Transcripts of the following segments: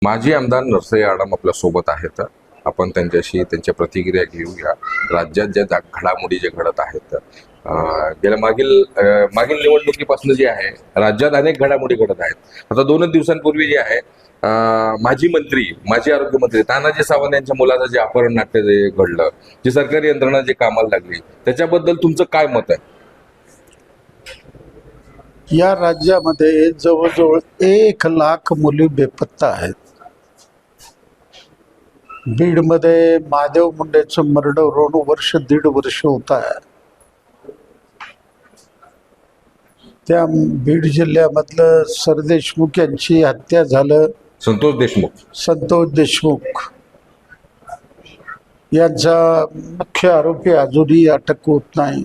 माजी आमदार नरसई आडम आपल्या सोबत आहेत. आपण त्यांच्याशी त्यांच्या प्रतिक्रिया घेऊया. राज्यात ज्या घडामोडी जे घडत आहेत, गेल्या मागील निवडणुकीपासून जे आहे राज्यात अनेक घडामोडी घडत आहेत. आता 2 दिवसांपूर्वी जे आहे माजी आरोग्यमंत्री तानाजी सावंत यांच्या मुलाचं जे अपहरण नाट्य जे घडलं, जी सरकारी यंत्रणा जे कामाला लागली, त्याच्याबद्दल तुमचं काय मत आहे? या राज्यामध्ये जवळजवळ 1 लाख मुली बेपत्ता आहेत. बीडमध्ये महादेव मुंडेचं मर्डर होऊन 1.5 वर्ष होत आहे. त्या बीड जिल्ह्यामधलं सरदेशमुख यांची हत्या झालं. संतोष देशमुख यांचा मुख्य आरोपी अजूनही अटक होत नाही.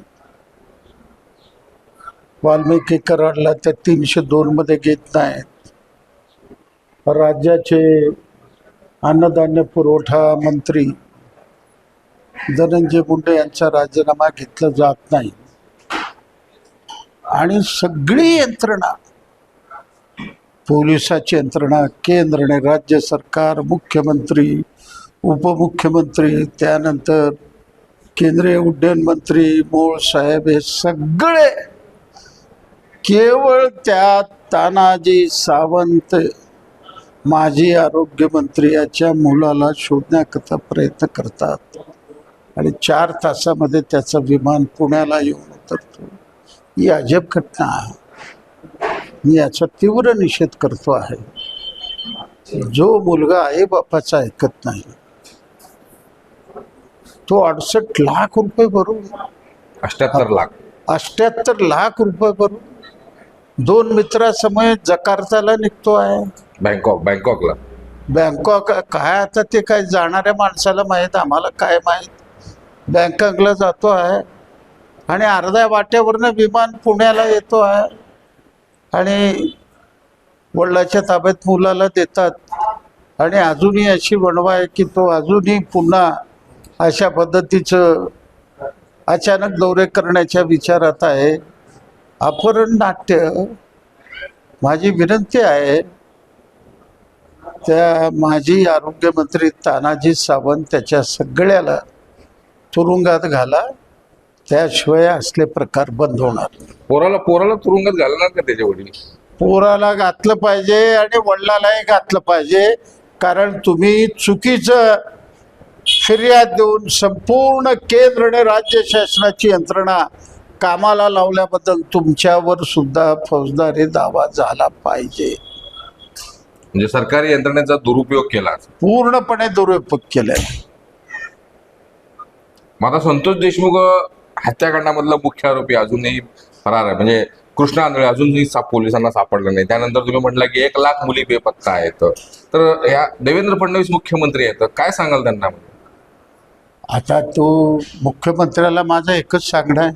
वाल्मिकी कराडला त्या 302 मध्ये घेत नाहीत. राज्याचे अन्नधान्य पुरवठा मंत्री धनंजय मुंडे यांचा राजीनामा घेतला जात नाही. आणि सगळी यंत्रणा, पोलिसाची यंत्रणा, केंद्र आणि राज्य सरकार, मुख्यमंत्री, उपमुख्यमंत्री, त्यानंतर केंद्रीय उड्डयन मंत्री मोळ साहेब, हे सगळे केवळ त्या तानाजी सावंत माजी आरोग्यमंत्री याच्या मुलाला शोधण्याकरता प्रयत्न करतात. आणि 4 तासामध्ये त्याचं विमान पुण्याला येऊन उतरतो. ही अजब घटना आहे. मी याचा तीव्र निषेध करतो आहे. जो मुलगा आई बापाचा ऐकत नाही, तो 68 लाख रुपये भरून 78 लाख रुपये भरून 2 मित्रासमोर जकार्ताला निघतो आहे. बँकॉक काय, आता ते काय जाणाऱ्या माणसाला माहीत, आम्हाला काय माहीत. बँकॉकला जातो आहे आणि अर्ध्या वाट्यावरनं विमान पुण्याला येतो आहे. आणि वडिलाच्या ताब्यात मुलाला देतात. आणि अजूनही अशी वणवा आहे की तो अजूनही पुन्हा अशा पद्धतीचं अचानक दौरे करण्याच्या विचारात आहे. अपहरण नाट्य. माझी विनंती आहे, त्या माजी आरोग्यमंत्री तानाजी सावंत त्याच्या सगळ्याला तुरुंगात घाला, त्याशिवाय असले प्रकार बंद होणार. पोराला तुरुंगात घालणार का त्याच्या वडील? पोराला घातलं पाहिजे आणि वडिलालाही घातलं पाहिजे. कारण तुम्ही चुकीचं फिर्याद देऊन संपूर्ण केंद्र आणि राज्य शासनाची यंत्रणा कामाला लावल्याबद्दल तुमच्यावर सुद्धा फौजदारी दावा झाला पाहिजे. म्हणजे सरकारी यंत्रणेचा दुरुपयोग केला, पूर्णपणे दुरुपयोग केलाय. माझा संतोष देशमुख हत्याकांडामधला मुख्य आरोपी अजूनही फरार आहे. म्हणजे कृष्णा आंधळे अजूनही पोलिसांना सापडलं नाही. त्यानंतर तुम्ही म्हटलं की 1 लाख मुली बेपत्ता आहेत. तर या देवेंद्र फडणवीस मुख्यमंत्री आहेत, काय सांगाल त्यांना? आता तो मुख्यमंत्र्याला माझं एकच सांगणं आहे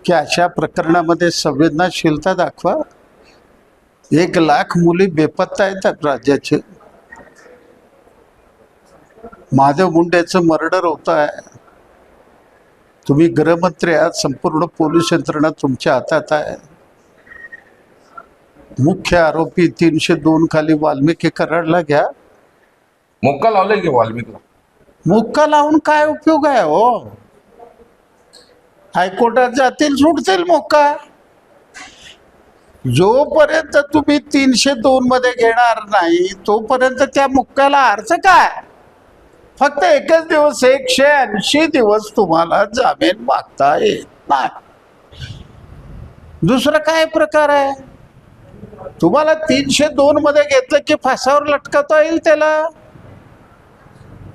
की अशा प्रकरणामध्ये संवेदनशीलता दाखवा. 1 लाख मुली बेपत्ता आहेत राज्याचे. महादेव मुंडेचं मर्डर होत आहे. तुम्ही गृहमंत्री आहात, संपूर्ण पोलीस यंत्रणा तुमच्या हातात आहे. मुख्य आरोपी 302 खाली वाल्मिकी कराडला घ्या. मोक्का लावले की वाल्मिकीला? मुक्का लावून काय उपयोग आहे हो? हायकोर्टात जातील, सुटतील मोक्का. जोपर्यंत तुम्ही 302 मध्ये घेणार नाही तोपर्यंत त्या मुक्क्याला अर्थ काय? फक्त एकच दिवस, 180 दिवस तुम्हाला जामीन मागता येत नाही. दुसरा काय प्रकार आहे? तुम्हाला 302 मध्ये घेतलं की फासावर लटकवता येईल त्याला.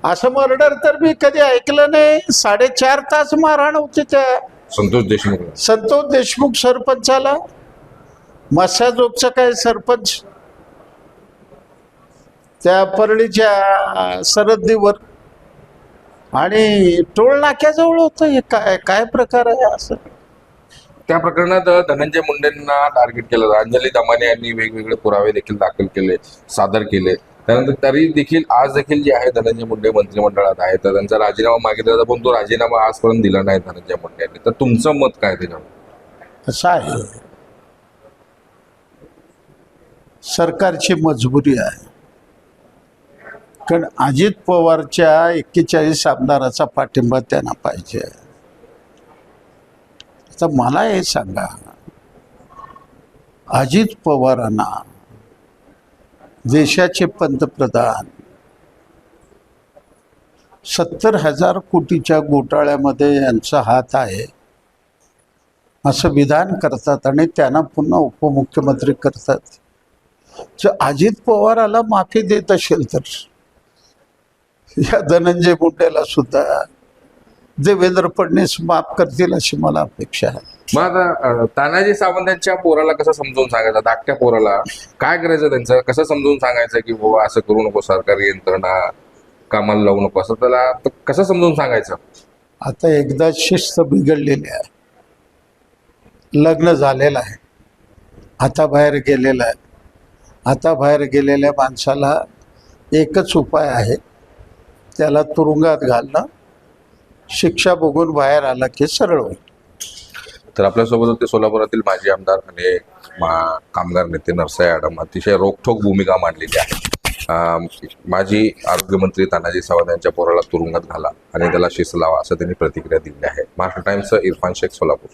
असं मर्डर तर मी कधी ऐकलं नाही. 4.5 तास मारहाण होती त्या संतोष देशमुख सरपंचाला. मसाजोगचा काय सरपंच त्या परळीच्या सरहद्दीवर आणि टोल नाक्याजवळ होतं. हे काय प्रकार आहे असं? त्या प्रकरणात धनंजय मुंडेंना टार्गेट केलं. अंजली दमाने यांनी वेगवेगळे पुरावे देखील सादर केले. त्यानंतर तरी देखील आज देखील जे आहे धनंजय मुंडे मंत्रिमंडळात आहे, तर त्यांचा राजीनामा मागितला जातो, पण तो राजीनामा आजपर्यंत दिला नाही धनंजय मुंडे यांनी. तर तुमचं मत काय त्याच्यावर? असं आहे, सरकारची मजबुरी आहे. कारण अजित पवारच्या 41 आमदाराचा पाठिंबा त्यांना पाहिजे. आता मला हे सांगा, अजित पवारांना देशाचे पंतप्रधान 70,000 कोटीच्या घोटाळ्यामध्ये यांचा हात आहे असं विधान करतात आणि त्यांना पुन्हा उपमुख्यमंत्री करतात. जर अजित पवाराला माफी देत असेल तर या धनंजय मुंडेला सुद्धा देवेंद्र फडणवीस माफ करतील अशी मला अपेक्षा आहे. मग आता तानाजी सावंतांच्या पोराला कसं समजावून सांगायचं, धाकट्या पोराला काय करायचं, त्यांचं कसं समजावून सांगायचं की बाबा असं करू नको, सरकारी यंत्रणा कामाला लावू नको, असं त्याला कसं समजावून सांगायचं? आता एकदा शिस्त बिघडलेली आहे, लग्न झालेलं आहे, आता बाहेर गेलेलं आहे. आता बाहेर गेलेल्या माणसाला एकच उपाय आहे, त्याला तुरुंगात घालणं, शिक्षा बघून बाहेर आला की सरळ होईल. तर आपल्यासोबत होते सोलापुरातील माजी आमदार आणि कामगार नेते नरसाई आडम. अतिशय रोखठोक भूमिका मांडलेली आहे. माजी आरोग्यमंत्री तानाजी सावंत यांच्या पोराला तुरुंगात घाला आणि त्याला शिस्त लावा असं त्यांनी प्रतिक्रिया दिली आहे. महाराष्ट्र टाइम्सचं इरफान शेख, सोलापूर.